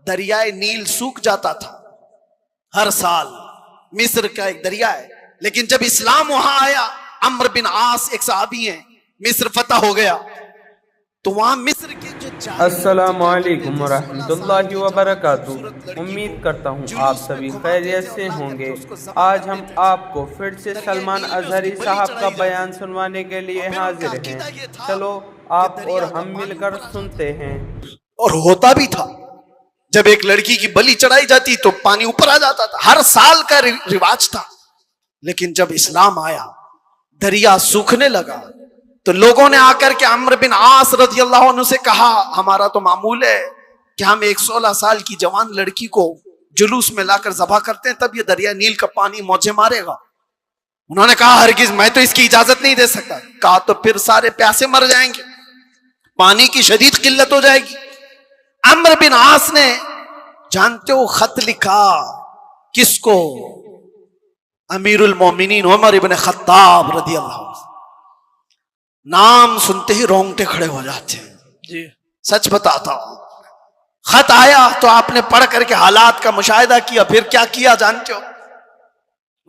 دریائے نیل سوکھ جاتا تھا ہر سال. مصر کا ایک دریا ہے، لیکن جب اسلام وہاں آیا، عمرو بن عاص ایک صحابی ہیں، مصر فتح ہو گیا تو وہاں مصر کے جو السلام علیکم ورحمۃ اللہ وبرکاتہ. امید کرتا ہوں آپ سبھی خیریت سے ہوں گے. آج ہم آپ کو پھر سے سلمان اظہری صاحب کا بیان سنوانے کے لیے حاضر ہیں. چلو آپ اور ہم مل کر سنتے ہیں. اور ہوتا بھی تھا، جب ایک لڑکی کی بلی چڑھائی جاتی تو پانی اوپر آ جاتا تھا، ہر سال کا رواج تھا. لیکن جب اسلام آیا، دریا سوکھنے لگا تو لوگوں نے آ کر کے عمرو بن عاص رضی اللہ عنہ سے کہا، ہمارا تو معمول ہے کہ ہم ایک 16 سال کی جوان لڑکی کو جلوس میں لا کر ذبح کرتے ہیں، تب یہ دریا نیل کا پانی موجیں مارے گا. انہوں نے کہا ہرگز میں تو اس کی اجازت نہیں دے سکتا. کہا تو پھر سارے پیاسے مر جائیں گے، پانی کی شدید قلت ہو جائے گی. عمرو بن عاص نے جانتے ہو خط لکھا کس کو؟ امیر المومنین عمر ابن خطاب رضی اللہ عنہ. نام سنتے ہی رونگٹے کھڑے ہو جاتے ہیں. جی سچ بتاتا ہوں، خط آیا تو آپ نے پڑھ کر کے حالات کا مشاہدہ کیا، پھر کیا کیا جانتے ہو؟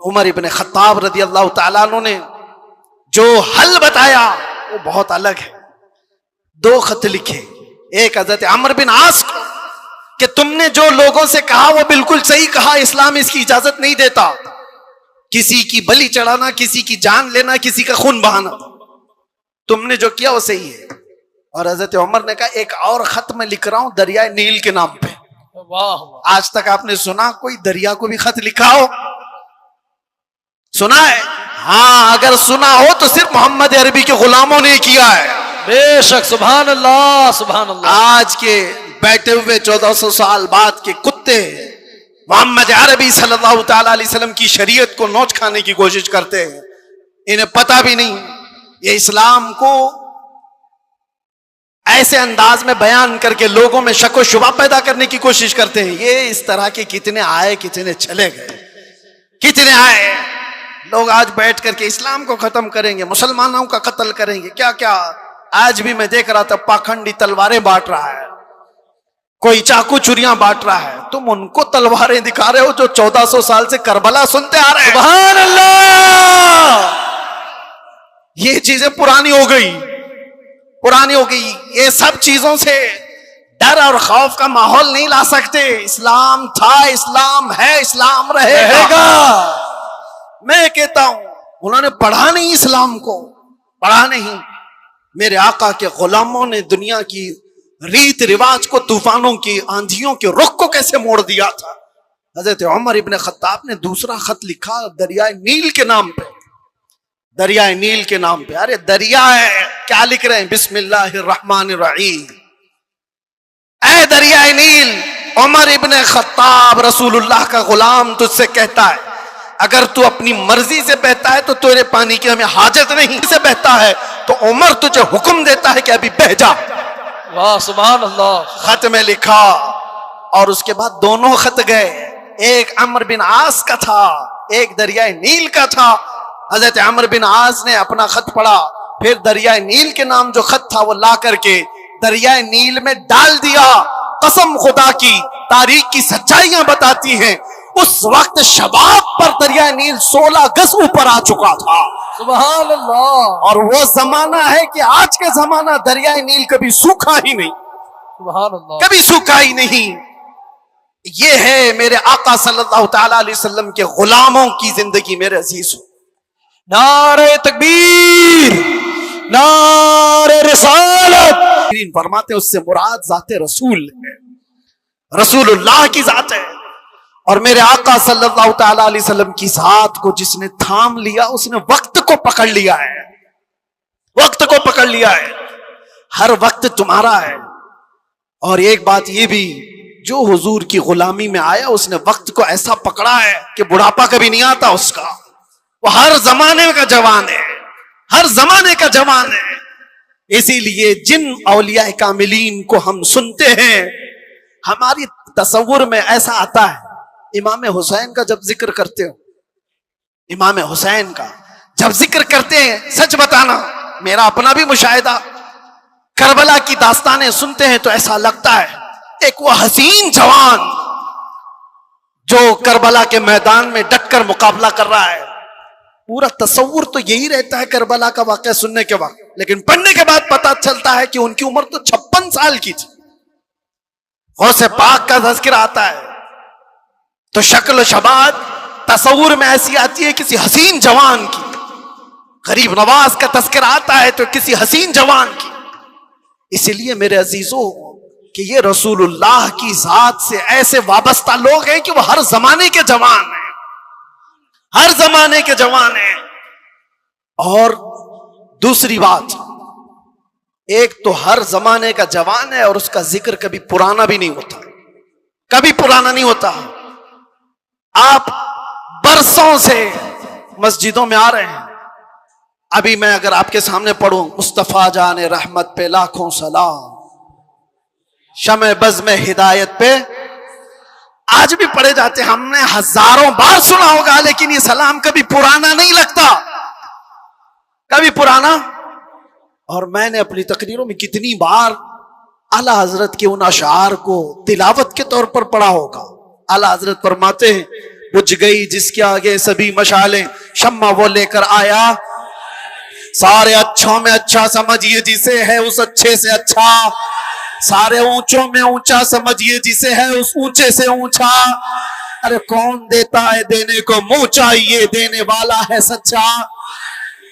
عمر ابن خطاب رضی اللہ تعالیٰ عنہ نے جو حل بتایا وہ بہت الگ ہے. 2 خط لکھے، ایک حضرت عمرو بن عاص کو کہ تم نے جو لوگوں سے کہا وہ بالکل صحیح کہا، اسلام اس کی اجازت نہیں دیتا، کسی کی بلی چڑھانا، کسی کی جان لینا، کسی کا خون بہانا، تم نے جو کیا وہ صحیح ہے. اور حضرت عمر نے کہا ایک اور خط میں لکھ رہا ہوں دریائے نیل کے نام پہ. آج تک آپ نے سنا کوئی دریا کو بھی خط لکھا ہو؟ سنا ہے؟ ہاں اگر سنا ہو تو صرف محمد عربی کے غلاموں نے کیا ہے. بے شک، سبحان اللہ سبحان اللہ. آج کے بیٹھے ہوئے 1400 سال بعد کے کتے محمد عربی صلی اللہ تعالی علیہ وسلم کی شریعت کو نوچ کھانے کی کوشش کرتے ہیں، انہیں پتہ بھی نہیں. یہ اسلام کو ایسے انداز میں بیان کر کے لوگوں میں شک و شبہ پیدا کرنے کی کوشش کرتے ہیں. یہ اس طرح کے کتنے آئے کتنے چلے گئے، کتنے آئے. لوگ آج بیٹھ کر کے اسلام کو ختم کریں گے، مسلمانوں کا قتل کریں گے، کیا کیا. آج بھی میں دیکھ رہا تھا پاکھنڈی تلواریں بانٹ رہا ہے، کوئی چاقو چوریاں بانٹ رہا ہے. تم ان کو تلواریں دکھا رہے ہو جو 1400 سال سے کربلا سنتے آ رہے ہیں. سبحان اللہ. یہ چیزیں پرانی ہو گئی، پرانی ہو گئی. یہ سب چیزوں سے ڈر اور خوف کا ماحول نہیں لا سکتے. اسلام تھا، اسلام ہے، اسلام رہے گا. میں کہتا ہوں انہوں نے پڑھا نہیں، اسلام کو پڑھا نہیں. میرے آقا کے غلاموں نے دنیا کی ریت رواج کو، طوفانوں کی، آندھیوں کے رخ کو کیسے موڑ دیا تھا. حضرت عمر ابن خطاب نے دوسرا خط لکھا دریائے نیل کے نام پہ، دریائے نیل کے نام پہ. ارے دریا ہے، کیا لکھ رہے ہیں؟ بسم اللہ الرحمن الرحیم. اے دریائے نیل، عمر ابن خطاب رسول اللہ کا غلام تجھ سے کہتا ہے اگر تو اپنی مرضی سے بہتا ہے تو تیرے پانی کی ہمیں حاجت نہیں، سے بہتا ہے تو عمر تجھے حکم دیتا ہے کہ ابھی بہ جا. واہ سبحان اللہ. خط میں لکھا اور اس کے بعد دونوں خط گئے. ایک عمرو بن عاص کا تھا، ایک دریائے نیل کا تھا. حضرت عمرو بن عاص نے اپنا خط پڑھا، پھر دریائے نیل کے نام جو خط تھا وہ لا کر کے دریائے نیل میں ڈال دیا. قسم خدا کی، تاریخ کی سچائیاں بتاتی ہیں اس وقت شباب پر دریائے نیل 16 گز اوپر آ چکا تھا. سبحان اللہ. اور وہ زمانہ ہے کہ آج کے زمانہ دریائے نیل کبھی سوکھا ہی نہیں، سبحان اللہ. کبھی سوکھا ہی نہیں. یہ ہے میرے آقا صلی اللہ تعالی علیہ وسلم کے غلاموں کی زندگی. میرے عزیز ہو، نعرہ تکبیر، نعرہ رسالت. فرماتے اس سے مراد ذات رسول ہے، رسول اللہ کی ذات ہے. اور میرے آقا صلی اللہ تعالی علیہ وسلم کی ذات کو جس نے تھام لیا اس نے وقت کو پکڑ لیا ہے، وقت کو پکڑ لیا ہے. ہر وقت تمہارا ہے. اور ایک بات یہ بھی، جو حضور کی غلامی میں آیا اس نے وقت کو ایسا پکڑا ہے کہ بڑھاپا کبھی نہیں آتا اس کا. وہ ہر زمانے کا جوان ہے، ہر زمانے کا جوان ہے. اسی لیے جن اولیاء کاملین کو ہم سنتے ہیں ہماری تصور میں ایسا آتا ہے، امام حسین کا جب ذکر کرتے ہو، امام حسین کا جب ذکر کرتے ہیں، سچ بتانا میرا اپنا بھی مشاہدہ، کربلا کی داستانیں سنتے ہیں تو ایسا لگتا ہے ایک وہ حسین جوان جو کربلا کے میدان میں ڈٹ کر مقابلہ کر رہا ہے. پورا تصور تو یہی رہتا ہے کربلا کا واقعہ سننے کے وقت, لیکن پڑھنے کے بعد پتہ چلتا ہے کہ ان کی عمر تو 56 سال کی تھی. غوث پاک کا تذکرہ آتا ہے تو شکل و شباب تصور میں ایسی آتی ہے کسی حسین جوان کی. غریب نواز کا تذکرہ آتا ہے تو کسی حسین جوان کی. اسی لیے میرے عزیزوں کہ یہ رسول اللہ کی ذات سے ایسے وابستہ لوگ ہیں کہ وہ ہر زمانے کے جوان ہیں, ہر زمانے کے جوان ہیں. اور دوسری بات, ایک تو ہر زمانے کا جوان ہے اور اس کا ذکر کبھی پرانا بھی نہیں ہوتا, کبھی پرانا نہیں ہوتا. آپ برسوں سے مسجدوں میں آ رہے ہیں. ابھی میں اگر آپ کے سامنے پڑھوں مصطفیٰ جان رحمت پہ لاکھوں سلام, شمع بزم ہدایت پہ, آج بھی پڑھے جاتے, ہم نے ہزاروں بار سنا ہوگا, لیکن یہ سلام کبھی پرانا نہیں لگتا, کبھی پرانا. اور میں نے اپنی تقریروں میں کتنی بار اعلیٰ حضرت کے ان اشعار کو تلاوت کے طور پر پڑھا ہوگا. اعلیٰ حضرت فرماتے ہیں بجھ گئی جس کے آگے سبھی مشالیں, شمع وہ لے کر آیا, سارے اچھوں میں اچھا سمجھیے جسے ہے اس اچھے سے اچھا, سارے اونچوں میں اونچا سمجھیے جسے ہے اس اونچے سے اونچا. ارے کون دیتا ہے دینے کو منہ چاہیے, دینے والا ہے سچا.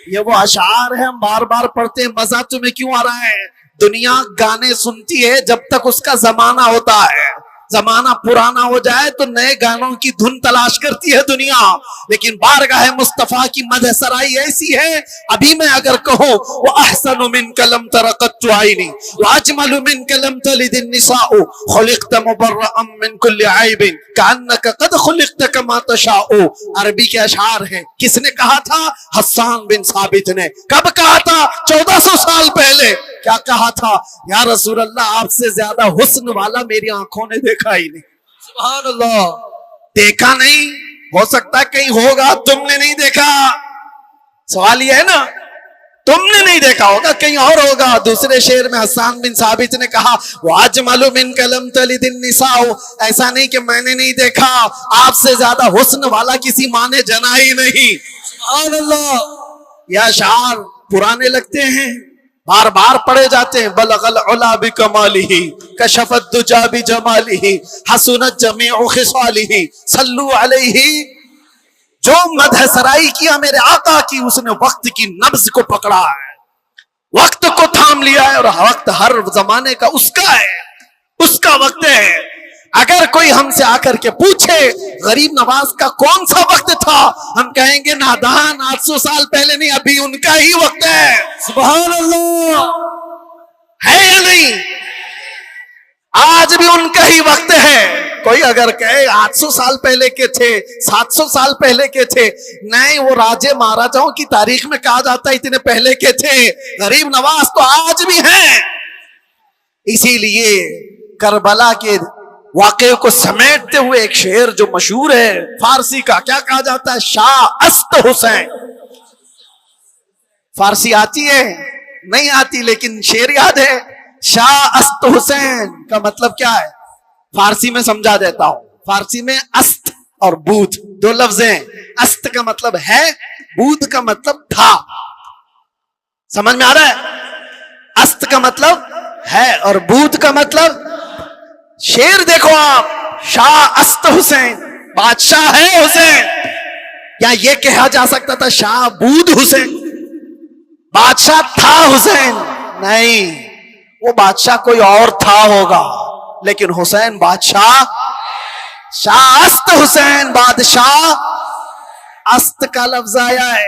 یہ وہ اشعار ہیں, ہم بار بار پڑھتے ہیں. مزہ تمہیں کیوں آ رہا ہے؟ دنیا گانے سنتی ہے جب تک اس کا زمانہ ہوتا ہے. زمانہ پرانا ہو جائے تو نئے گانوں کی دھن تلاش کرتی ہے دنیا. لیکن بارگاہ مصطفیٰ کی مدح سرائی ایسی ہے, ابھی میں اگر کہوں وَأَحْسَنُ مِنْكَ لَمْ تَرَ قَطُّ عَيْنِي وَأَجْمَلُ مِنْكَ لَمْ تَلِدِ النِّسَاءُ خُلِقْتَ مُبَرَّأً مِنْ كُلِّ عَيْبٍ كَأَنَّكَ قَدْ خُلِقْتَ كَمَا تَشَاءُ. عربی کے اشعار ہیں. کس نے کہا تھا؟ حسان بن ثابت نے. کب کہا تھا؟ 1400 سال پہلے. کیا کہا تھا؟ یا رسول اللہ آپ سے زیادہ حسن والا میری آنکھوں نے دیکھا ہی نہیں. سبحان اللہ. دیکھا نہیں, ہو سکتا ہے کہیں ہوگا, تم نے نہیں دیکھا. سوال یہ ہے نا, تم نے نہیں دیکھا ہوگا, کہیں اور ہوگا. دوسرے شعر میں حسان بن ثابت نے کہا وَأَجْمَلُ مِنْكَ لَمْ تَلِدِ النِّسَاءُ, ایسا نہیں کہ میں نے نہیں دیکھا, آپ سے زیادہ حسن والا کسی ماں نے جنا ہی نہیں. سبحان اللہ. یہ اشعار پرانے لگتے ہیں, بار بار پڑھے جاتے ہیں. بلغ العلا بکمالہ کشف الدجا بجمالہ حسنت جمیع خصالہ صلوا علیہ. جو مدح سرائی کیا میرے آقا کی, اس نے وقت کی نبض کو پکڑا ہے, وقت کو تھام لیا ہے, اور وقت ہر زمانے کا اس کا ہے, اس کا وقت ہے. اگر کوئی ہم سے آ کر کے پوچھے غریب نواز کا کون سا وقت تھا, ہم کہیں گے نادان 800 سال پہلے نہیں, ابھی ان کا ہی وقت ہے. سبحان اللہ. ہے یا نہیں؟ آج بھی ان کا ہی وقت ہے. کوئی اگر کہے 800 سال پہلے کے تھے, 700 سال پہلے کے تھے, نہیں, وہ راجے مہاراجاؤں کی تاریخ میں کہا جاتا ہے اتنے پہلے کے تھے. غریب نواز تو آج بھی ہیں. اسی لیے کربلا کے واقعے کو سمیٹتے ہوئے ایک شعر جو مشہور ہے فارسی کا, کیا کہا جاتا ہے؟ شاہ است حسین. فارسی آتی ہے؟ نہیں آتی, لیکن شعر یاد ہے. شاہ است حسین کا مطلب کیا ہے؟ فارسی میں سمجھا دیتا ہوں. فارسی میں است اور بود دو لفظ ہیں. است کا مطلب ہے, بود کا مطلب تھا. سمجھ میں آ رہا ہے؟ است کا مطلب ہے اور بود کا مطلب. شعر دیکھو آپ, شاہ است حسین, بادشاہ ہے حسین. یا یہ کہا جا سکتا تھا شاہ بود حسین, بادشاہ تھا حسین. نہیں, وہ بادشاہ کوئی اور تھا ہوگا, لیکن حسین بادشاہ. شاہ است حسین, بادشاہ. است کا لفظ آیا ہے.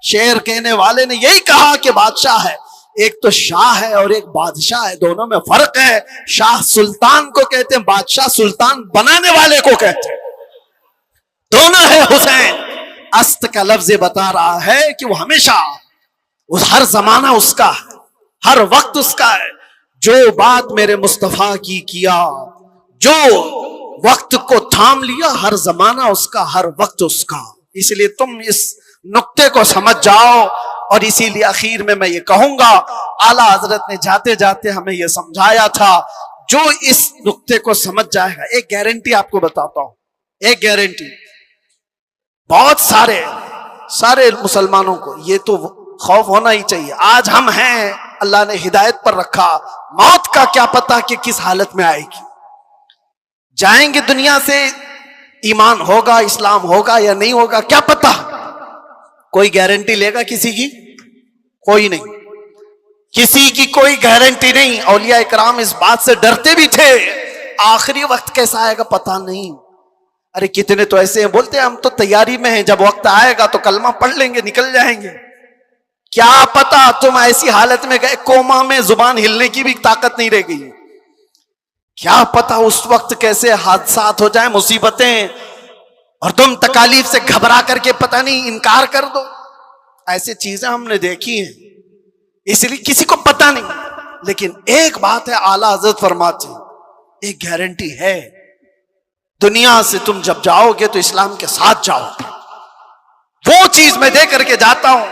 شعر کہنے والے نے یہی کہا کہ بادشاہ ہے. ایک تو شاہ ہے اور ایک بادشاہ ہے, دونوں میں فرق ہے. شاہ سلطان کو کہتے ہیں, بادشاہ سلطان بنانے والے کو کہتے ہیں. دونوں ہے حسین. است کا لفظ بتا رہا ہے کہ وہ ہمیشہ, ہر زمانہ اس کا ہے, ہر وقت اس کا ہے. جو بات میرے مصطفیٰ کی کیا, جو وقت کو تھام لیا, ہر زمانہ اس کا, ہر وقت اس کا. اس لیے تم اس نقطے کو سمجھ جاؤ. اور اسی لیے اخیر میں یہ کہوں گا, اعلیٰ حضرت نے جاتے جاتے ہمیں یہ سمجھایا تھا, جو اس نقطے کو سمجھ جائے گا، ایک گارنٹی آپ کو بتاتا ہوں، ایک گارنٹی بہت سارے مسلمانوں کو یہ تو خوف ہونا ہی چاہیے. آج ہم ہیں، اللہ نے ہدایت پر رکھا، موت کا کیا پتا کہ کس حالت میں آئے گی. جائیں گے دنیا سے، ایمان ہوگا، اسلام ہوگا یا نہیں ہوگا کیا پتا. کوئی گارنٹی لے گا کسی کی؟ کوئی نہیں، کسی کی کوئی گارنٹی نہیں. اولیاء اکرام اس بات سے ڈرتے بھی تھے، آخری وقت کیسا آئے گا پتا نہیں. ارے کتنے تو ایسے ہیں بولتے ہیں ہم تو تیاری میں ہیں، جب وقت آئے گا تو کلمہ پڑھ لیں گے نکل جائیں گے. کیا پتا تم ایسی حالت میں گئے کوما میں زبان ہلنے کی بھی طاقت نہیں رہ گئی. کیا پتا اس وقت کیسے حادثات ہو جائیں، مصیبتیں، اور تم تکالیف سے گھبرا کر کے پتہ نہیں انکار کر دو. ایسے چیزیں ہم نے دیکھی ہیں، اس لیے کسی کو پتہ نہیں. لیکن ایک بات ہے، اعلیٰ حضرت فرماتے ہیں ایک گارنٹی ہے، دنیا سے تم جب جاؤ گے تو اسلام کے ساتھ جاؤ گے. وہ چیز میں دے کر کے جاتا ہوں،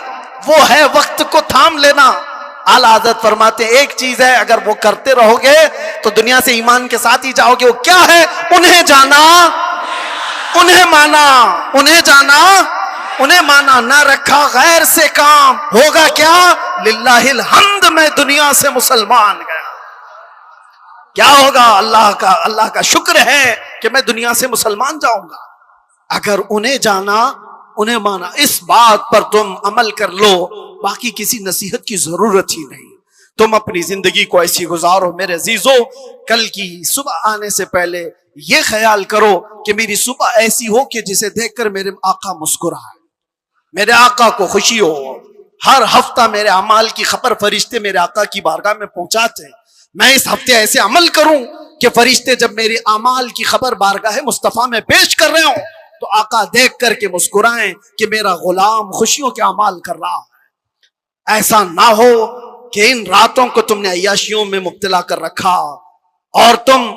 وہ ہے وقت کو تھام لینا. اعلیٰ حضرت فرماتے ہیں ایک چیز ہے، اگر وہ کرتے رہو گے تو دنیا سے ایمان کے ساتھ ہی جاؤ گے. وہ کیا ہے؟ انہیں جانا، انہیں مانا، انہیں جانا، انہیں مانا. نہ رکھا غیر سے کام، ہوگا کیا؟ للہ الحمد میں دنیا سے مسلمان گیا. کیا ہوگا؟ اللہ کا شکر ہے کہ میں دنیا سے مسلمان جاؤں گا. اگر انہیں جانا، انہیں مانا، اس بات پر تم عمل کر لو، باقی کسی نصیحت کی ضرورت ہی نہیں. تم اپنی زندگی کو ایسی گزارو. میرے عزیزو، کل کی صبح آنے سے پہلے یہ خیال کرو کہ میری صبح ایسی ہو کہ جسے دیکھ کر میرے آقا مسکرائے، میرے آقا کو خوشی ہو. ہر ہفتہ میرے اعمال کی خبر فرشتے میرے آقا کی بارگاہ میں پہنچاتے ہیں. میں اس ہفتے ایسے عمل کروں کہ فرشتے جب میری اعمال کی خبر بارگاہ مصطفیٰ میں پیش کر رہے ہوں تو آقا دیکھ کر کے مسکرائیں کہ میرا غلام خوشیوں کے اعمال کر رہا ہے. ایسا نہ ہو کہ ان راتوں کو تم نے عیاشیوں میں مبتلا کر رکھا اور تم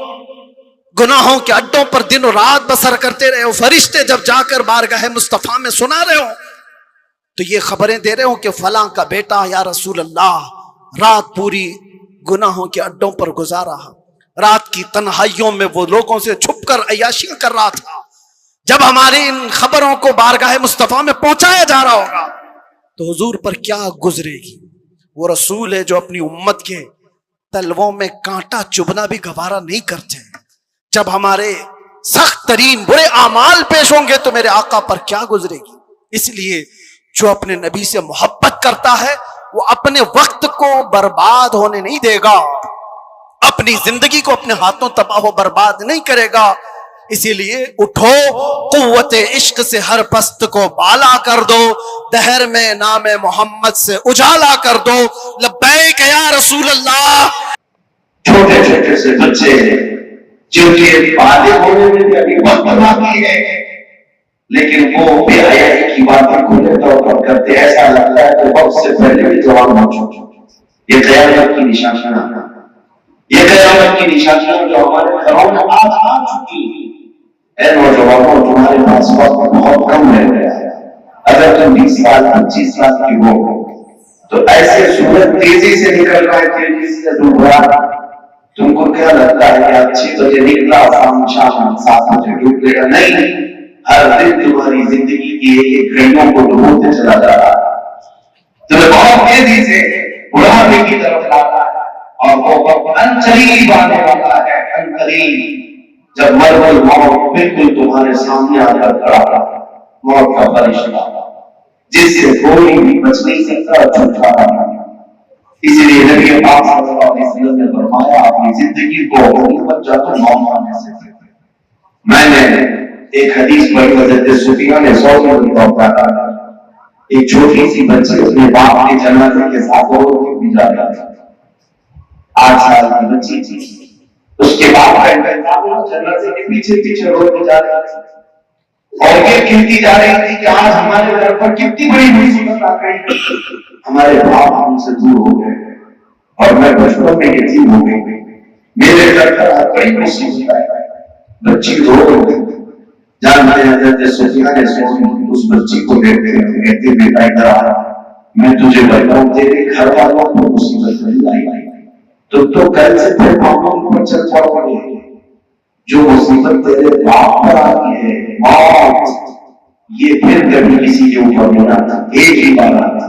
گناہوں کے اڈوں پر دن و رات بسر کرتے رہے ہو. فرشتے جب جا کر بارگاہ مصطفیٰ میں سنا رہے ہو تو یہ خبریں دے رہے ہو کہ فلاں کا بیٹا یا رسول اللہ رات پوری گناہوں کے اڈوں پر گزارا، رات کی تنہائیوں میں وہ لوگوں سے چھپ کر عیاشیاں کر رہا تھا. جب ہماری ان خبروں کو بارگاہ مصطفیٰ میں پہنچایا جا رہا ہوگا تو حضور پر کیا گزرے گی. وہ رسول ہے جو اپنی امت کے تلووں میں کانٹا چبھنا بھی گوارا نہیں کرتے. جب ہمارے سخت ترین برے اعمال پیش ہوں گے تو میرے آقا پر کیا گزرے گی. اس لیے جو اپنے نبی سے محبت کرتا ہے وہ اپنے وقت کو برباد ہونے نہیں دے گا، اپنی زندگی کو اپنے ہاتھوں تباہ و برباد نہیں کرے گا. اسی لیے اٹھو، قوت عشق سے ہر پست کو بالا کر دو، دہر میں نام محمد سے اجالا کر دو. لبیک یا رسول اللہ. چھوٹے چھوٹے سے بچے جن کے بالغ ہونے میں بھی ابھی وقت باقی ہے لیکن وہ بے حیائی کی باتیں کھلے طور پر کرتے، ایسا لگتا ہے کہ وقت سے پہلے بھی جوان ہو چکے. یہ قیامت کی نشانیاں، یہ قیامت کی نشانیاں جو ہمارے گھروں میں آج آ چکی ہیں. اے نوجوانوں، تمہارے پاس وقت بہت کم رہ گیا ہے. اگر تم 20 سال 25 سال کی ہو تو ایسے سورج تیزی سے نکل رہا ہے، تیزی سے ڈوب رہا ہے. تم کو کیا لگتا ہے کہ 6 بجے نکلا شام 7 بجے ڈوب گیا؟ نہیں، ہر دن تمہاری زندگی کی ایک گھڑیوں کو ڈبوتے چلا جا رہا ہے. تمہیں بہت تیزی سے بڑھاپے کی طرف لاتا ہے اور وہ وقت عنقریب آنے والا ہے. عنقریب جب مرض موت بالکل تمہارے سامنے آ کر کھڑا ہے، موت کا فرشتہ جس سے کوئی بھی بچ نہیں سکتا، جھوٹا ہے. اسی لیے نبی پاک صلی اللہ علیہ وسلم نے فرمایا اپنی زندگی کو غنیمت جانو، موت آنے سے پہلے. میں نے ایک حدیث پڑھی حضرت سفیان ثوری رضی اللہ عنہ، ایک چھوٹی سی بچی اپنے باپ کے جنازے کے ساتھ رو کے جا رہی تھی. 8 سال کی بچی تھی. اس کے باپ کا انتقال جنازے کے پیچھے پیچھے رو کے جا رہی تھی اور یہ کہتی جا رہی تھی کہ آج ہمارے گھر پر کتنی بڑی مصیبت آ گئی. ہمارے باپ ہم سے دور ہو گئے اور میں بچپن میں یتیم ہو گئی. میرے گھر پر بڑی مصیبت آئی. بچی رو گئی. جانتے ہیں حضرت سفیان ثوری اس بچی کو دیکھتے ہیں، کہتے بیٹا ادھر آ، میں تجھے بتاؤں تیرے گھر والوں کو مصیبت نہیں آئی. تو کل سے پھر معمول پر چل پڑو گے. جو مصیبت تیرے باپ پر آتی ہے موت, یہ پھر کبھی کسی کے اوپر نہیں آتا, ایک ہی بار آتا.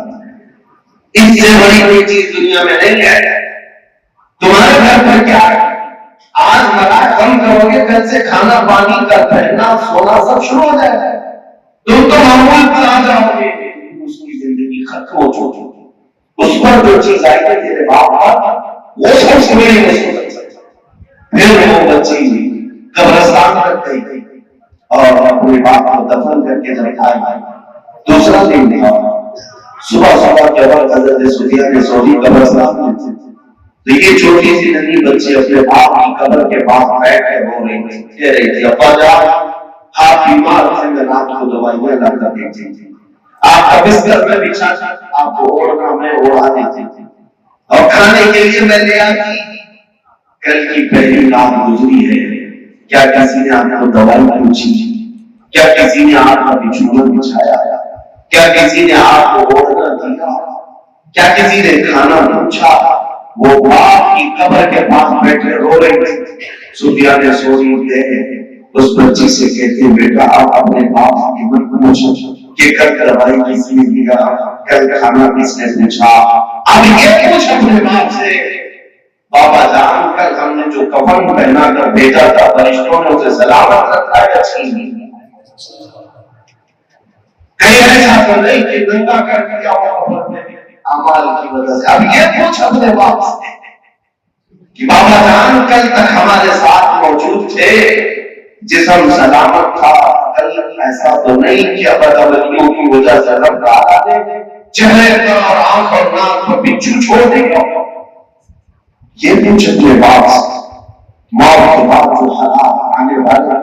اس سے بڑی کوئی چیز دنیا میں نہیں ہے. تمہارے گھر پر کیا ہے؟ آج مرا کم کرو گے, کل سے کھانا پانی کا پہننا سونا سب شروع ہو جائے گا. تم تو معمول پر آ جاؤ گے, اس کی زندگی ختم ہو چکی. اس پر جو چیز آئی ہے تیرے باپ پر, وہ سب سے بڑی مصیبت ہے. پھر وہ بچی قبرستان تک گئی اور اپنے باپ کو دفن کر کے جب آئی, دوسرا دن تھا. صبح صبح کے وقت حضرت صفیہ نے سوئی قبرستان میں تھے, تو یہ چھوٹی سی ننھی بچی اپنے باپ کی قبر کے پاس بیٹھ کے رو رہی تھی, کہہ رہی تھی ابا جان آپ بیمار تھے, میں رات کو دوائیاں لا کر دیتی تھی, آپ کا بستر میں بچھا آپ کو اوڑھنا میں اوڑھا دیتی تھی, اور کھانے کے لیے میں لے آتی. کل کی پہلی رات گزری ہے, کیا کسی نے آپ کو دوائی پوچھی؟ کیا کسی نے آپ کا بچھونا بچھایا؟ کیا کسی نے آپ کو اوڑھنا دیا؟ کیا کسی نے کھانا پوچھا؟ وہ باپ کی قبر کے پاس بیٹھے رو رہے تھے. صفیہ نے سوئی دے اس بچی سے کہتے بیٹا آپ اپنے باپ کی مت پوچھو کہ کل دوائی کس نے دیا, کل کھانا کس نے پوچھا. اب یہ پوچھ اپنے باپ سے بابا جان کل ہم نے جو کفن پہنا کر بھیجا تھا فرشتوں نے اسے سلامت رکھا ہے چھین لیا؟ کہیں ایسا تو نہیں کہ ننگا کر دیا ہو اعمال کی وجہ سے. اب یہ پوچھ اپنے باپ سے کہ بابا جان کل تک ہمارے ساتھ موجود تھے, جسم سلامت تھا, کل ایسا تو نہیں کہ بدعملیوں کی وجہ سے رب تعالیٰ نے چہرے پر اور آنکھ اور ناک پر بچھو چھوڑ دیا. یہ پوچھ اپنے باپ سے. موت کے بعد جو حالات آنے والے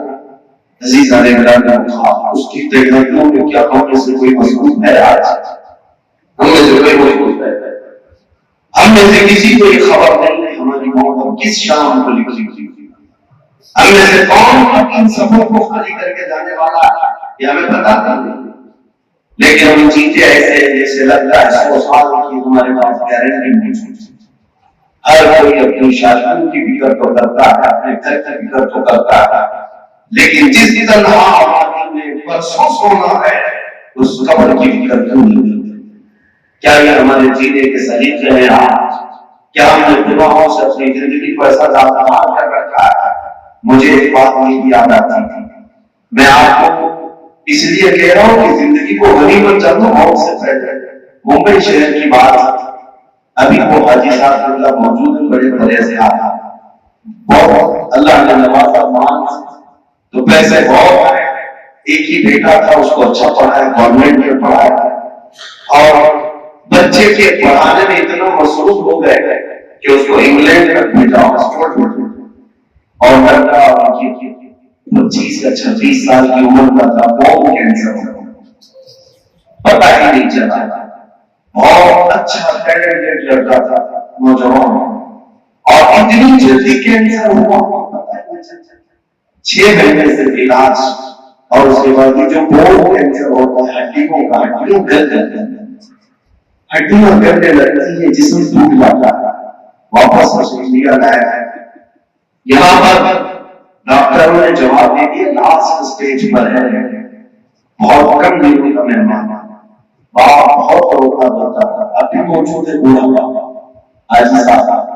عزیز علیہ نے کہا اس کی تیاریوں میں کیا ہم میں سے کوئی مضبوط ہے؟ آج ہم میں سے کوئی مضبوط ہے؟ ہم میں سے کسی کو یہ خبر نہیں ہے ہماری موت ہم کس شام کو لکھی ہوئی. ہم میں سے کون اپنے سفر کو خالی کر کے جانے والا ہے یہ ہمیں پتا نہیں, لیکن ہم چیزیں ایسے جیسے لگتا ہے 100 سال کی ہمارے پاس گارنٹی نہیں. ہر کوئی اپنی شادیوں کی فکر تو کرتا ہے, اپنے گھر کی فکر تو کرتا ہے, لیکن جس طرح آبادی میں برسوں سونا ہے اس قبر کی فکر کیوں نہیں؟ کیا یہ ہمارے جینے کے سلیقے ہیں؟ آج کیا ہم نے گناہوں سے اپنی زندگی کو ایسا داغدار کر رکھا ہے؟ مجھے ایک بات نہیں یاد آتی تھی, میں آپ کو اس لیے کہہ رہا ہوں کہ زندگی کو غنیمت جانو. موت سے پہلے ممبئی شہر کی بات, ابھی وہ حاجی صاحب اللہ موجود ہیں, بڑے بڑے سے آیا, بہت اللہ نے نوازا مان تو پیسے بہت آئے. ایک ہی بیٹا تھا, اس کو اچھا پڑھایا, گورنمنٹ میں پڑھایا, اور بچے کے پڑھانے میں اتنا مصروف ہو گئے کہ اس کو انگلینڈ تک بھیجا, آکسفورڈ میں, اور لڑکا 25 یا 26 سال کی عمر کا تھا, بون کینسر پتا ہی نہیں چلا. بہت اچھا ٹیلنٹڈ لڑکا تھا, نوجوان, اور اتنی جلدی کینسر ہوا 6 مہینے سے علاج, اور اس کے بعد جو بون کینسر ہوتا ہے ہڈیوں کا, ہڈیوں گل جاتے ہیں, ہڈیاں گلنے لگتی ہے, جسم ٹوٹ جاتا ہے. واپس اسے انڈیا لایا, یہاں پر ڈاکٹروں نے جواب دے دیا لاسٹ سٹیج پر ہے, بہت کم دنوں کا مہمان. باپ بہت روتا ہوتا تھا, ابھی موجود ہے بوڑھا باپ آج صاحب.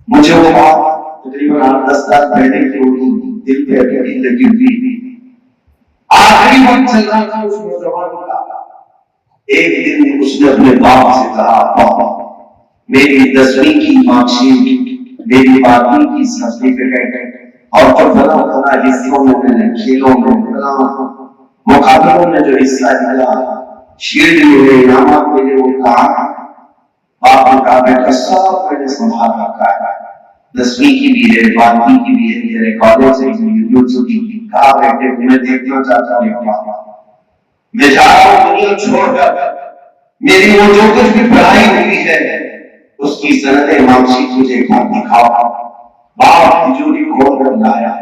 مجھے وہ بات تقریباً 8-10 سال پہلے کی دل پہ اٹکی لگی ہوئی. آخری وقت چل رہا تھا اس نوجوان کا. ایک دن اس نے اپنے باپ سے کہا پاپا میری 10ویں کی مارک شیٹ, میری 12ویں کی سرٹیفکیٹ, اور جو فلاں حصوں میں کھیلوں میں مقابلوں میں جو حصہ لیا, شیلڈ ملے, انعامات ملے, وہ کہا. باپ نے کہا بیٹا سب میں نے سنبھال رکھا ہے, 10ویں کی بھی ہے, 12ویں کی بھی ہے, میرے کالج سے یونیورسٹی کی. کہا بیٹے تمہیں دیکھنا چاہتا ہوں, میں جا رہا ہوں دنیا چھوڑ کر, میری وہ جو کچھ بھی پڑھائی ہوئی ہے اس کی سند مارک شیٹ مجھے دکھاؤ. باپ تجوری کھول کر لایا,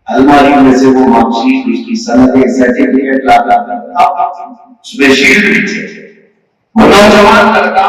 الماری میں سے وہ مارک شیٹ, اس کی سند سرٹیفکیٹ لا اس میں شیلڈ بھی تھے. وہ نوجوان لڑکا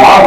5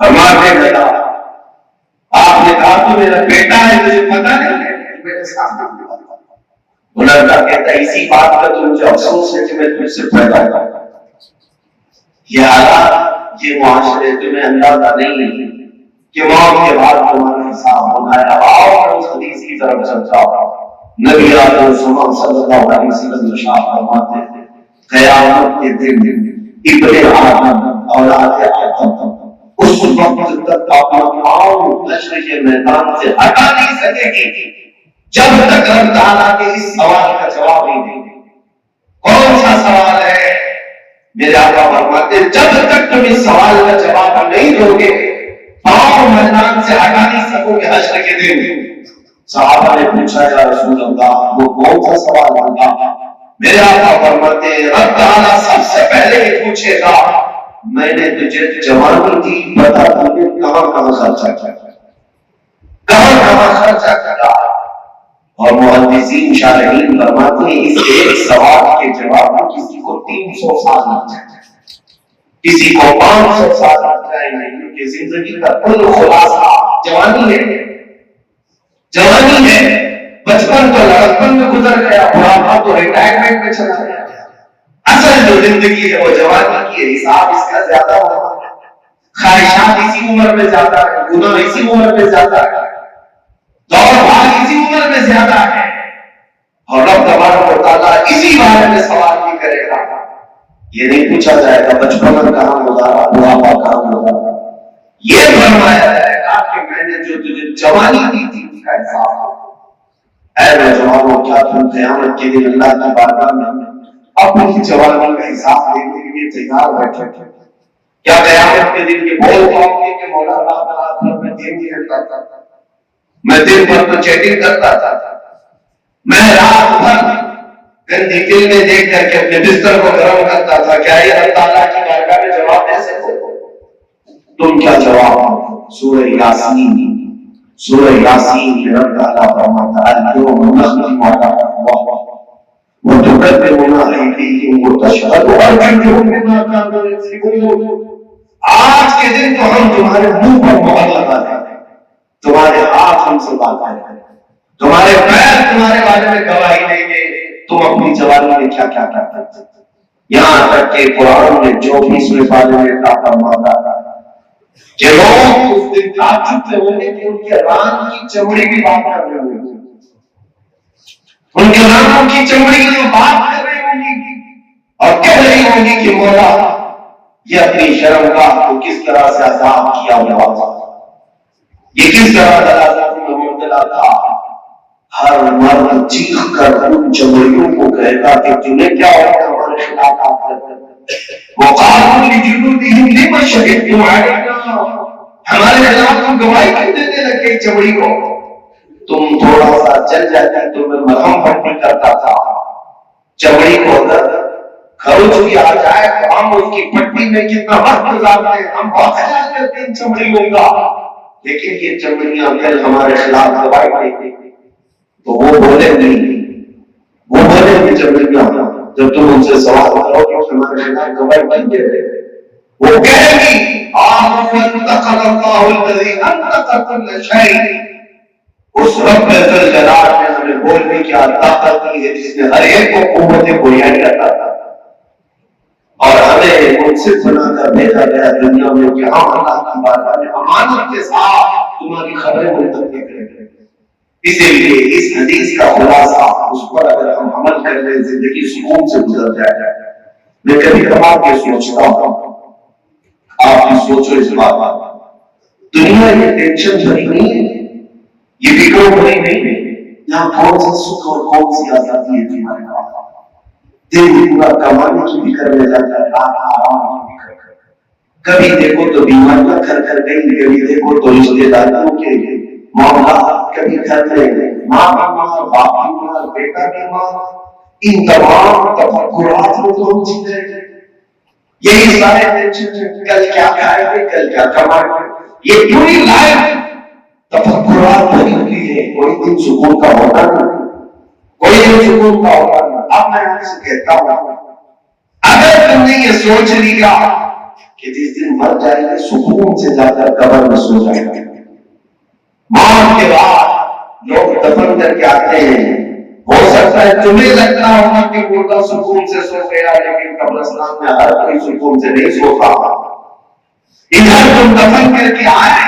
فرماتے گیا آپ نے کہا تو میرا بیٹا ہے مجھے پتا نہیں ہے میرے سامنے وہ لڑکا کہتا ہے اسی بات کا تو مجھے افسوس ہے کہ میں تجھ سے پیدا ہوا یہ حالات یہ معاشرے تمہیں اندازہ نہیں ہے کہ موت کے بعد تمہارا حساب ہونا ہے اب آؤ اس حدیث کی طرف چلتا نبی اعظم صلی اللہ علیہ وسلم ارشاد فرماتے ہیں قیامت کے دن ابن آدم اولاد آدم اس وقت تک اپنا پاؤں حشر کے میدان سے ہٹا نہیں سکے گی جب تک رب تعالیٰ کے اس سوال کا جواب نہیں دیں گے. کون سا سوال ہے؟ میرے آقا فرماتے جب تک تم اس سوال کا جواب نہیں دو گے پاؤں میدان سے ہٹا نہیں سکو گے حشر کے دن. صحابہ نے پوچھا یا رسول اللہ وہ کون سا سوال ہوگا؟ میرے آقا فرماتے رب تعالیٰ سب سے پہلے یہ پوچھے گا میں نے تجھے جوانی دی بتا تجھے کہاں کہاں خرچہ کیا کہاں کہاں خرچہ کیا. اور محدثین شارحین فرماتے ہیں اس ایک سوال کے جواب میں کسی کو 300 سال لگ جائے کسی کو 500 سال لگ جائے کیونکہ زندگی کا کل خلاصہ جوانی ہے. جوانی ہے بچپن تو لڑکپن میں گزر گیا بڑھاپا تو ریٹائرمنٹ میں چلا گیا. اصل جو زندگی ہے وہ جوانی کی ہے. حساب اس کا زیادہ ہوگا خواہشات اسی عمر میں زیادہ ہے گناہ اسی عمر میں زیادہ ہے دور بھاگ اسی عمر میں زیادہ ہے اور رب تبارک و تعالیٰ اسی بارے میں سوال بھی کرے گا. یہ نہیں پوچھا جائے گا بچپن کہاں گزارا بڑھاپا کہاں گزارا. یہ فرمایا جائے گا کہ میں نے جو تجھے جوانی دی تھی اس کا حساب اے نوجوانوں کیا تم قیامت کے دن اللہ کی بارگاہ میں اپنی جوانی کا حساب دینے کے لیے تیار بیٹھے تھے؟ کیا قیامت کے دن یہ بول پاؤ گے کہ مولا رات بھر میں گیم کھیلتا تھا میں دن بھر تو چیٹنگ کرتا تھا میں رات بھر گندی فلمیں دیکھ کر کے اپنے بستر کو گرم کرتا تھا؟ کیا یہ اللہ تعالیٰ کی بارگاہ میں جواب دے سکتے ہو؟ تم کیا جواب دو؟ سورہ یاسین میں رب تعالیٰ فرماتا ہے اليوم نختم على افواههم وتكلمنا ايديهم وتشهد ارجلهم بما كانوا يكسبون. آج کے دن تو ہم تمہارے منہ پر مہر لگا دیں گے تمہارے ہاتھ ہم سے بات کریں گے تمہارے پیر تمہارے بارے میں گواہی دیں گے تم اپنی جوانی میں کیا کیا کرتے تھے. یہاں تک کہ قرآن نے 24ویں پارے میں کہا فرماتا کہ لوگ اس دن تعجب سے ہوں گے کہ ان کے ران کی چمڑی بھی بات کر رہے ہوں گے ان کے رانوں کی چمڑی کی بات کر رہی ہوں گی اور کہہ رہی ہوں گی کہ مولا یہ اپنی شرمگاہ کو کس طرح سے عذاب کیا ہوا تھا یہ کس طرح دلالت میں مبتلا تھا. ہر مرد چیخ کر ان چمڑیوں کو کہے گا کہ تمہیں کیا ہوگا ہمارے خلاف آپ کرتے وقالوا لجلودهم لما شهدتم علينا ہمارے خلاف تم گواہی کیوں دینے لگے چمڑی کو تم تھوڑا سا چل جاتی تو میں مرہم پٹی کرتا تھا چمڑی کو اگر خروچ بھی آ جائے تو ہم اس کی پٹی میں کتنا وقت گزارتے ہیں ہم بہت خیال کرتے ہیں چمڑیوں کا لیکن یہ چمڑیاں کل ہمارے خلاف گواہی دیتی تو وہ بولے کہ چمڑیاں جب تم ان سے سوال کرو کہ ہمارے خلاف گواہی نہیں دے رہے وہ کہے گی انتقل اللہ الذی انتقل كل شيء اس رب ذل جلال نے ہمیں بولنے کی طاقت دی ہے جس نے ہر ایک کو قوت گویائی عطا کی اور ہمیں منصف بنا کر بھیجا گیا دنیا میں کہ ہم اللہ کی بارگاہ میں امانت کے ساتھ تمہاری خبریں منتقل کریں گے. اسی لیے اس حدیث کا خلاصہ اس پر اگر ہم عمل کر لیں زندگی سکون سے گزر جائے. میں کبھی کبھار یہ سوچتا ہوں آپ بھی سوچو اس بات دنیا یہ ٹینشن بھری نہیں ہے یہ فکر بھری نہیں ہے یہاں کون سا سکھ اور کون سی آزادی ہے تمہارے پاس دن پورا کمانے کی فکر میں جاتا ہے رات آرام کی فکر کبھی دیکھو تو بیماریاں گھر گھر گئی کبھی دیکھو تو رشتے داریوں کے معاملات کبھی گھر گئے ماں بیمار باپ بیمار بیٹا بیمار ان تمام تفکرات میں تو ہم جیتے ہیں یہی سارے ٹینشن کل کیا کھائیں گے کل کیا کمائیں گے یہ پوری لائف تفکرات بھری ہوئی ہے. کوئی دن سکون کا ہوتا نہیں کوئی دن سکون کا ہوتا نہیں. اب میں آپ سے کہتا ہوں اگر تم نے یہ سوچ لیا کہ جس دن مر جائے گا سکون سے جا کر قبر میں سو جائے گا. موت کے بعد لوگ دفن کر کے آتے ہیں. ہو سکتا ہے تمہیں لگتا ہوگا کہ مردہ سکون سے سو گیا, لیکن قبرستان میں ہر کوئی سکون سے نہیں سوتا. ادھر تم دفن کر کے آئے,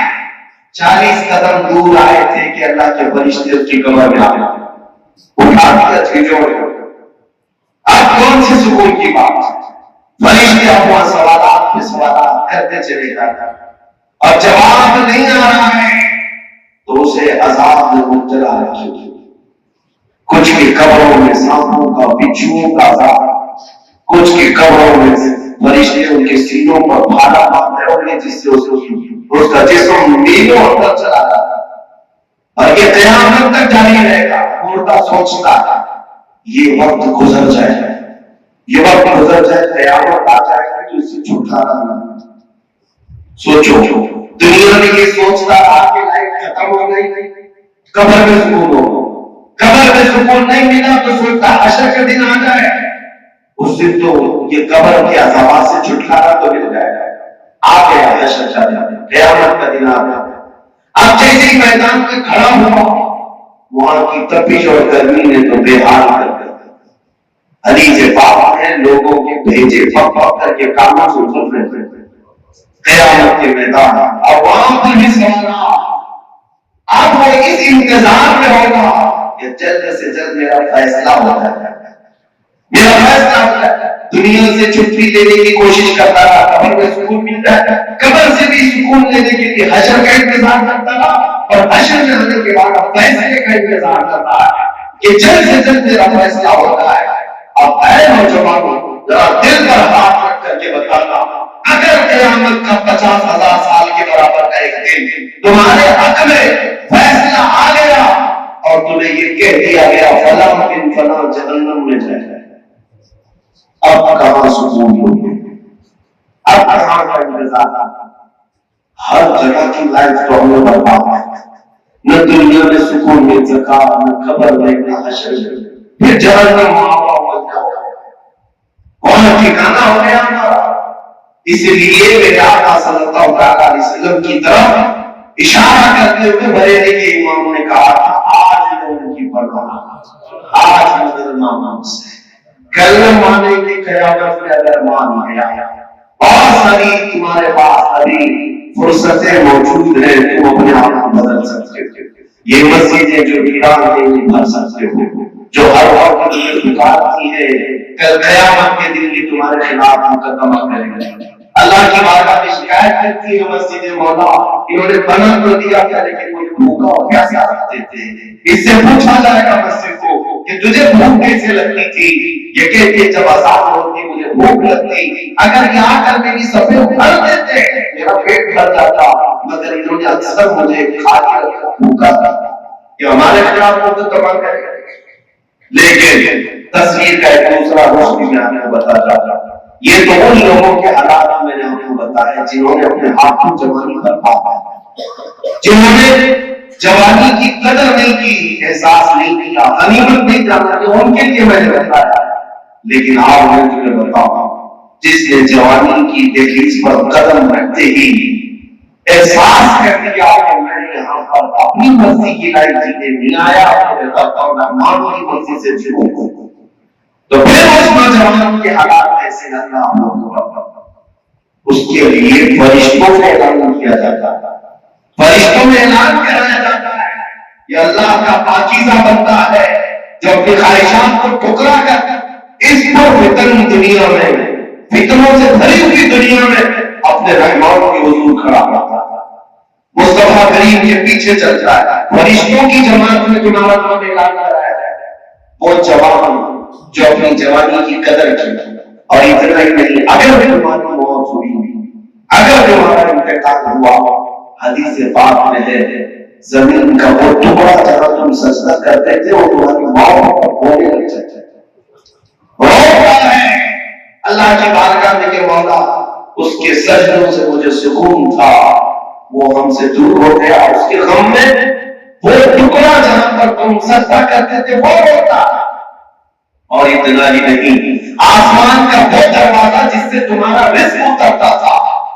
40 قدم دور آئے تھے کہ اللہ کے فرشتے اس کی قبر میں آئے, اٹھا دیا چھجوڑ. اب کون سی سکون کی بات ہے؟ فرشتے اپنا سوالات پہ سوالات کرتے چلے جاتے ہیں, اور جواب نہیں آ رہا ہے تو اسے عذاب میں مبتلا رکھے. کچھ کی قبروں میں سانپوں کا, بچھوؤں کا عذاب, کچھ کی قبروں میں فرشتے ان کے سینوں پر بھالا مارتے ہوں گے جس سے اس کا جسم میلوں اندر چلا جاتا ہے, اور یہ قیامت تک جاری رہے گا. مردہ سوچتا ہے یہ وقت گزر جائے, یہ وقت گزر جائے, قیامت آ جائے گا تو اس سے چھٹکارا نہیں. سوچو دنیا میں یہ سوچتا رہا کہ لائف ختم ہو گئی, قبر میں سکون ہو, قبر میں سکون نہیں ملا تو سوچتا حشر کا دن آ جائے, اس دن تو یہ قبر کے عذابات سے چھٹکارا تو مل جائے گا. آ گیا حشر کا دن, قیامت کا دن آ گیا. اب جیسے ہی میدان میں کھڑا ہوا, وہاں کی تپش اور گرمی نے تو بے حال کر دیا. حدیث پاک ہے لوگوں کے بھیجے پک پک کر کے کاموں سے اتر رہے قیامت کے میدان. اب وہاں پر بھی سوال, اب وہ اس انتظار میں ہوگا کہ جلد سے جلد میرا فیصلہ ہوتا ہے, میرا فیصلہ ہوتا ہے. دنیا سے چھٹی لینے کی کوشش کرتا رہا, قبر میں سکون ملتا ہے, قبر سے بھی سکون لینے کے لیے حشر کا انتظار کرتا رہا, اور حشر میں آنے کے بعد فیصلے کا انتظار کرتا ہے کہ جلد سے جلد میرا فیصلہ ہوتا ہے. اب اے نوجوانوں, ذرا دل پر ہاتھ رکھ کر کے بتانا, اگر قیامت کا 50,000 سال کے برابر کا ایک دن تمہارے حق میں فیصلہ آ گیا اور تمہیں یہ کہہ دیا گیا فلاں بن فلاں جہنم میں جائے گا, اب کہاں سکون ہوگی, اب کہاں کا انتظار. ہر جگہ کی لائف تو ہمیں برباد ہے, نہ دنیا میں سکون مل سکا, نہ قبر میں, نہ حشر میں, پھر جہنم وہاں ٹھکانا ہو گیا ہمارا. اس لیے میرے آقا صلی اللہ علیہ وسلم کی طرف اشارہ کرتے ہوئے بریلی کے امام نے کہا آج لوگوں کی پرواہ, آج مسلمان سے کل مانے کی قیامت میں اگر مان گیا, بہت ساری تمہارے پاس ابھی فرصتیں موجود ہیں, تم اپنے آپ کو بدل سکتے ہو. یہ مسجدیں جو ویران نہیں بھر سکتے ہو, جو ہر وقت تمہیں پکارتی ہے, کل قیامت کے دن بھی تمہارے خلاف مقدمہ کریں گے. اللہ کی بارگاہ میں شکایت کرتی ہے مسجد مولا, انہوں نے بنا تو دیا تھا لیکن مجھے بھوکا اور پیاسا رکھتے تھے. اس سے پوچھا جائے گا مسجد کو کہ تجھے بھوک کیسے لگتی تھی؟ یہ کہتے ہیں جب اذان ہوتی مجھے بھوک لگتی, اگر یہ آ کر میری صفیں بھر دیتے میرا پیٹ بھر جاتا, مگر انہوں نے اکثر مجھے کھا کے رکھا, بھوکا تھا. یہ ہمارے خلاف مقدمہ کرے گا. لیکن تصویر کا ایک دوسرا رخ بھی میں آپ کو بتا رہا تھا. یہ تو ان لوگوں کے حالات میں نے آپ کو بتایا جنہوں نے اپنے ہاتھوں جوانی پر پایا, جنہوں نے جوانی کی قدر نہیں کی, احساس نہیں کیا, غنیمت نہیں جانا, کہ ان کے لیے میں نے بتایا. لیکن آج میں تمہیں بتاؤں, جس نے جوانی کی دہلیز پر قدم رکھتے ہی احساس کر دیا کہ میں یہاں پر اپنی مرضی کی لائف جینے نہیں آیا, میں کہتا ہوں رحمان کی مرضی سے جیوں, تو پھر اس نوجوان کے حالات ایسے اللہ اس کے لیے فرشتوں میں اعلان کیا جاتا ہے, فرشتوں میں اعلان کرایا جاتا ہے یہ اللہ کا پاکیزہ بندہ ہے جو اپنی خواہشات کو ٹکرا کر اس پر فتن دنیا میں, فتنوں سے بھری ہوئی دنیا میں اپنے رحمان کے حضور کھڑا کرتا ہے, مصطفیٰ کریم کے پیچھے چلتا ہے. فرشتوں کی جماعت میں تمہارا نام اعلان کرایا ہے, وہ جوان جو اپنی جوانی کی قدر کی, اور اتنا ہی نہیں, اگر تمہاری موت ہوئی, اگر تمہارا انتقال ہوا, حدیث پاک میں ہے زمین کا وہ ٹکڑا جہاں تم سجدہ کرتے تھے وہ تمہاری موت پر ہونے لگ جاتا ہے, روتا ہے اللہ کی بارگاہ میں کہ مولا اس کے سجدوں سے مجھے سکون تھا, وہ ہم سے دور ہو گیا. اس کے غم میں وہ ٹکڑا جہاں پر تم سجدہ کرتے تھے وہ روتا. اور اتنا ہی نہیں, آسمان کا وہ دروازہ جس سے تمہارا رزق اترتا تھا,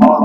5